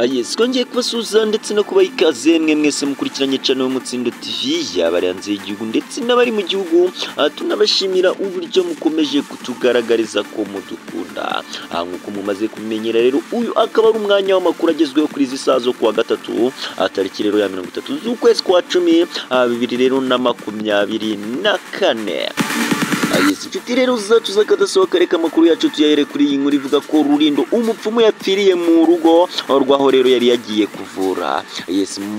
Yes, twongeye kubasuhuza ndetse no kubaha ikaze mwe mwese mukurikiranye channel y'Umutsindo TV yabari hanze y'igihugu ndetse n'abari mu gihugu. Tunabashimira uburyo mukomeje kutugaragariza ko mudukunda. Nkuko mumaze kumenyera rero, uyu akaba ari umwanya w'amakuru agezweho kuri izi sazo kuwa gatatu tariki rero ya 30 z'ukwezi kwa 10 2024. Inshuti rero zacu zakadasohoka, reka amakuru yacu tuyahere kuri iyi nkuru ivuga ko Rulindo umupfumu yapfiriye mu rugo rwaho rero yari yagiye kuvura.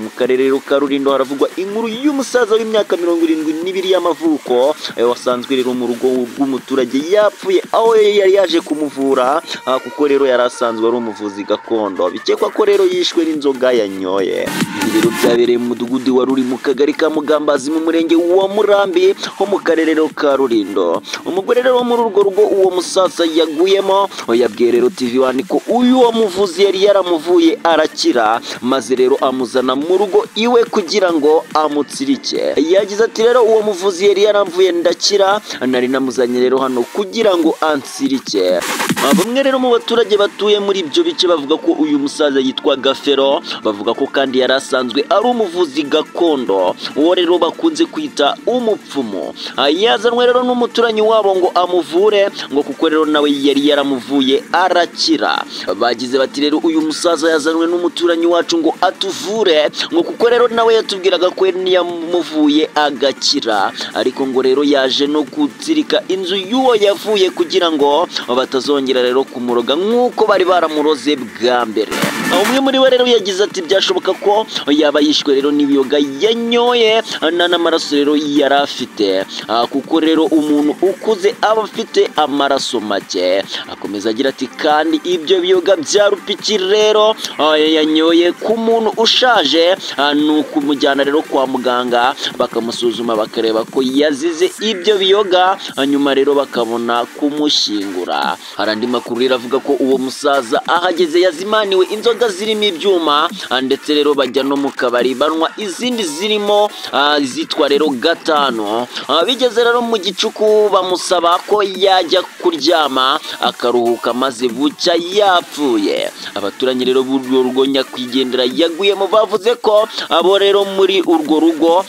Mu karere rero ka Rulindo haravugwa inkuru y'umusaza w'imyaka 72 y'amavuko wasanzwe rero mu rugo rw'umuturage yapfuye aho yari yaje kumuvura, kuko rero yari asanzwe ari umuvuzi gakondo. Bikekwa ko rero yishwe n'inzoga yanyoye. Ibi rero byabereye mu mudugudu wa Ruri mu kagari ka Mugambazi mu murenge wa Murambi ho mu karere rero ka Rulindo. Umugore rero muri urwo rugo uwo musaza yaguyemo yabwiye rero TV1 ko uyu wamuvuzi yari yaramuvuye arakira, maze rero amuzana mu rugo iwe kugira ngo amutsirike. Yagize ati rero uwo muvuzi yari yaramvuye ndakira, nari namuzanye rero hano kugira ngo ansirike. Bamwe rero mu baturage batuye muri ibyo bice bavuga ko uyu musaza yitwa Gafero, bavuga ko kandi yari asanzwe ari umuvuzi gakondo, uwo rero bakunze kwita umupfumu. Yazanwe rero n'umuturanyi wabo ngo amuvure, ngo kuko rero nawe yari yaramuvuye arakira. Bagize bati rero uyu musaza yazanwe n'umuturanyi wacu ngo atuvure, ngo kuko rero nawe yatubwiraga ko yamuvuye agakira, ariko ngo rero yaje no gutsirika inzu y'uwo yavuye kugira ngo batazongera rero kumuroga nk'uko bari baramuroze bwa mbere. Umwe muri bo rero yagize ati byashoboka ko yaba yishwe rero n'ibiyoga yanyoye n'amaraso rero yari afite, kuko rero umuntu ukuze aba afite amaraso make. Akomeza agira ati kandi ibyo biyoga bya rupiki rero yanyoye ku muntu ushaje, ni ukumujyana rero kwa muganga bakamusuzuma bakareba ko yazize ibyo biyoga, nyuma rero bakabona kumushyingura. Hari andi makuru rero avuga ko uwo musaza ahageze yazimaniwe inzoga zirimo ibyuma, ndetse rero bajya no mu kabari banywa izindi zirimo zitwa rero gatano. Bigeze rero mu gicuku bamusaba ko yajya kuryama akaruhuka maze bucya yapfuye. Abaturanyi rero b'urwo rugo nyakwigendera yaguyemo bavuze ko abo rero muri urwo rugo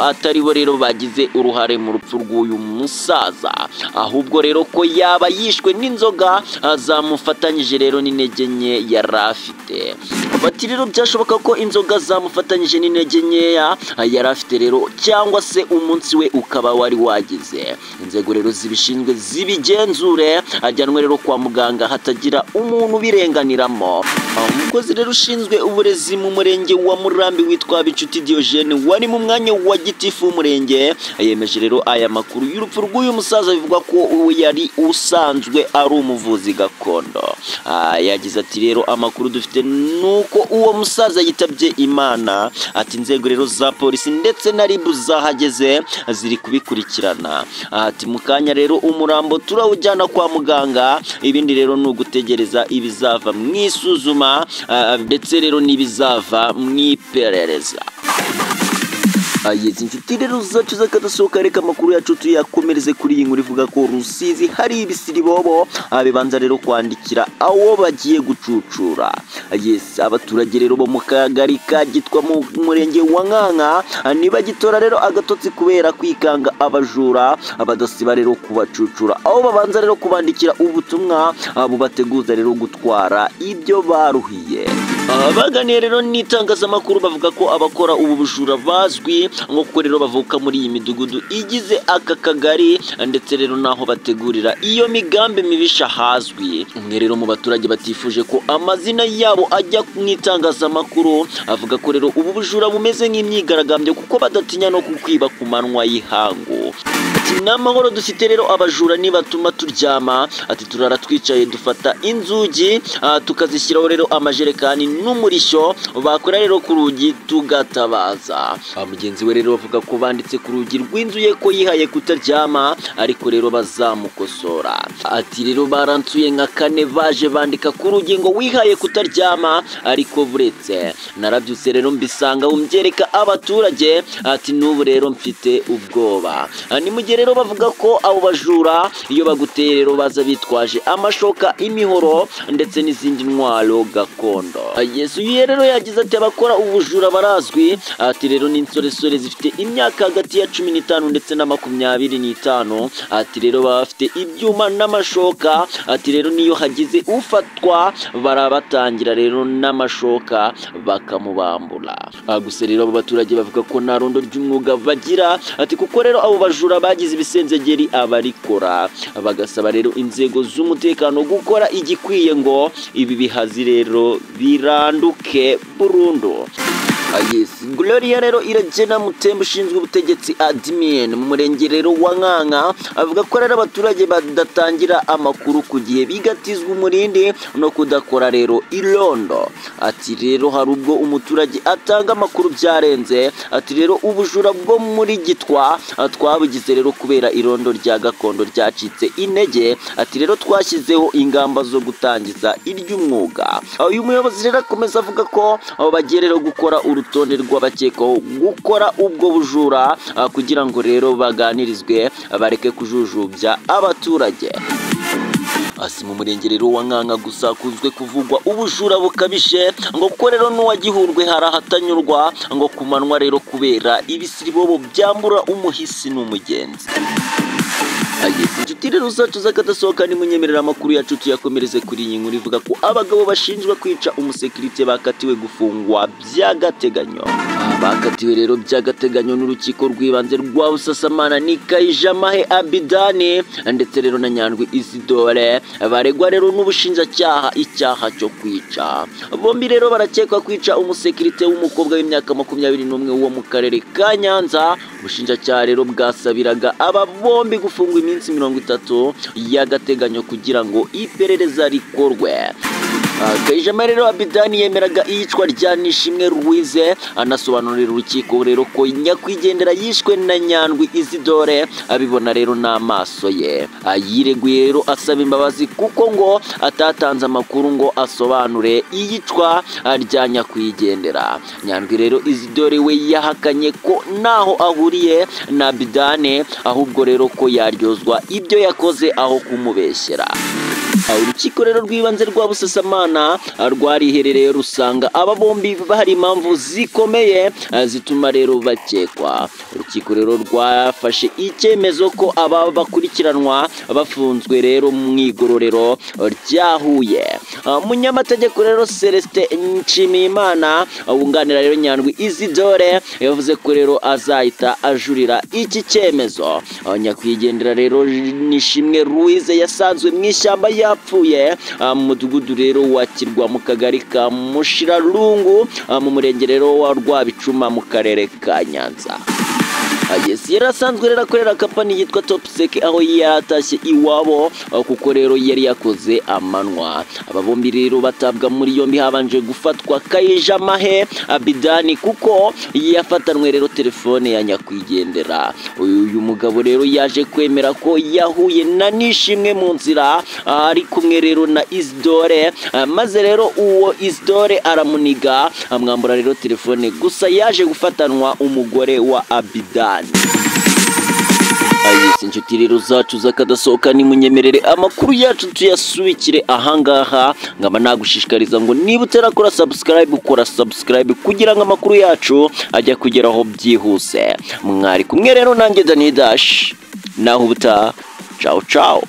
atari bo rero bagize uruhare mu rupfu rw'uyu musaza, ahubwo rero ko yaba yishwe n'inzoga zamufatanyije rero n'intege nke yari afite. Bati rero byashoboka ko inzoga zamufatanyije n'intege nkeya yari afite rero, cyangwa se umunsi we ukaba wari wagize. Inzego rero zibishinzwe zibigenzure, ajyanwe rero kwa muganga hatagira umuntu birenganiramo. Umukozi rero ushinzwe uburezi mu murenge wa Murambi witwa Bicuti Diogene wari mu mwanya wa gitifu w'umurenge yemeje rero aya makuru y'urupfu rw'uyu musaza. Bivuga ko uwo yari usanzwe ari umuvuzi gakondo. Yagize ati rero amakuru dufite nuko uwo musaza yitabye Imana. Ati inzego rero za polisi ndetse na RIB zahageze ziri kubikurikirana. Ati mu kanya rero umurambo turawujyana kwa muganga, ibindi rero ni ugutegereza ibizava mu isuzuma ndetse rero n'ibizava mu iperereza. Inshuti rero zacu zakadasohoka, reka amakuru yacu tuyakomereze kuri iyi nkuru ivuga ko Rusizi hari ibisiribobo bibanza rero kwandikira aho bagiye gucucura. Abaturage rero bo mu kagari ka Gitwa mu murenge wa Nkanka nibagitora rero agatotsi kubera kwikanga abajura badasiba rero kubacucura, aho babanza rero kubandikira ubutumwa bubateguza rero gutwara ibyo baruhiye. Baganiye rero n'itangazamakuru bavuga ko abakora ubu bujura bazwi nk'uko rero bavuka muri iyi midugudu igize aka kagari, ndetse rero naho bategurira iyo migambi mibisha hazwi. Umwe rero mu baturage batifuje ko amazina yabo ajya mu itangazamakuru avuga ko rero ubu bujura bumeze nk'imyigaragambyo kuko badatinya no kukwiba ku manwa y'ihangu. N'amahoro dufite rero abajura nibatuma turyama, ati turara twicaye dufata inzugi tukazishyiraho rero amajerekani n'umurishyo, bakora rero ku rugi tugatabaza. Mugenzi we rero bavuga ko banditse ku rugi rw'inzu ye ko yihaye kutaryama, ariko rero bazamukosora. Ati rero baransuye nka kane baje bandika ku rugi ngo wihaye kutaryama, ariko buretse narabyutse rero mbisanga umbyereka abaturage. Ati n'ubu rero mfite ubwoba. Ni mu gihe rero bavuga ko abo bajura iyo baguteye rero baza bitwaje amashoka, imihoro ndetse n'izindi ntwaro gakondo. Yesu rero yagize ati abakora ubujura barazwi, ati rero n'insoresore zifite imyaka hagati ya 15 ndetse na 25, ati rero bafite ibyuma n'amashoka, ati rero niyo hagize ufatwa barabatangira rero n'amashoka bakamubambura. Gusa rero abo baturage bavuga ko nta rondo ry'umwuga bagira, ati kuko rero abo bajura bagize ibisenzegeri abarikora, bagasaba rero inzego z'umutekano gukora igikwiye ngo ibi bihazi rero biranduke burundu. Yes, Gloria rero Iragena Mutembe ushinzwe ubutegetsi admin mu murenge rero wa Nkanka avuga ko rero abaturage badatangira amakuru ku gihe bigatizwa umurindi no kudakora rero irondo. Ati rero hari ubwo umuturage atanga amakuru byarenze, ati rero ubujura bwo muri Gitwa twabugize rero kubera irondo rya gakondo ryacitse intege, ati rero twashyizeho ingamba zo gutangiza iry'umwuga. Uyu muyobozi rero akomeza avuga ko abo bagiye rero gukora urutonde rw'abakekwaho gukora ubwo bujura kugira ngo rero baganirizwe bareke kujujubya abaturage. Mu murenge rero wa Nkanka gusa kuzwe kuvugwa ubujura bukabije ngo kuko rero n'uwagihurwe harahatanyurwa ngo kumanwa rero kubera ibisiribobo byambura umuhisi n'umugenzi. Inshuti rero zacu zakadasohoka nimunyemerera amakuru yacu tuyakomereze kuri iyi nkuru ivuga ko abagabo bashinjwa kwica umusekirite bakatiwe gufungwa by'agateganyo. Bakatiwe rero by'agateganyo n'urukiko rw'ibanze rwa Busasamana ni Kayijamahe Abidani ndetse rero na Nyandwi Isidore baregwa rero n'ubushinjacyaha icyaha cyo kwica. Bombi rero barakekwa kwica umusekirite w'umukobwa w'imyaka 21 wo mu karere ka Nyanza. Ubushinjacyaha rero bwasabiraga aba bombi gufungwa iminsi 30 y'agateganyo kugira ngo iperereza rikorwe. Kayijamahe rero Abidani yemeraga iyicwa rya Nishimwe Louise, anasobanurira urukiko rero ko nyakwigendera yishwe na Nyandwi Isidore abibona rero n'amaso ye. Yireguye rero asaba imbabazi kuko ngo atatanze amakuru ngo asobanure iyicwa rya nyakwigendera. Nyandwi rero Isidore we yahakanye ko naho ahuriye na Abidani, ahubwo rero ko yaryozwa ibyo yakoze aho kumubeshyera. Urukiko rero rw'ibanze rwa Busasamana rwariherereye rusanga aba bombi bahari impamvu zikomeye zituma rero bakekwa. Urukiko rero rwafashe icyemezo ko aba bakurikiranwa bafunzwe rero mu igororero rya Huye. Munyamategeko rero Celestin Nshimiyimana wunganira rero Nyandwi Isidore yavuze ko rero azahita ajurira iki cyemezo. Nyakwigendera rero Nishimwe Louise yasanzwe mu ishyamba yapfuye mu mudugudu rero wakirwa mu kagari ka Mushirarungu mu murenge rero wa Rwabicuma mu karere ka Nyanza. Yari asanzwe rero akorera kampani yitwa Topsec aho yaratashye iwabo kuko rero yari yakoze amanwa. Aba bombi rero batabwa muri yombi habanje gufatwa Kayijamahe Abidani kuko yafatanwe rero telefone ya nyakwigendera. Uyu mugabo rero yaje kwemera ko yahuye na Nishimwe mu nzira ari kumwe rero na Isidore, maze rero uwo Isidore aramuniga amwambura rero telefone, gusa yaje gufatanwa umugore wa Abidani. Inshuti rero zacu zakadasohoka nimunyemerere amakuru yacu tuyasubikire ahangaha, ngaba nagushishikariza ngo niba utarakora subscribe kugira ngo amakuru yacu ajya kugeraho byihuse. Mwari kumwe rero nanjye Dani Dash, naho ubuta ciao ciao.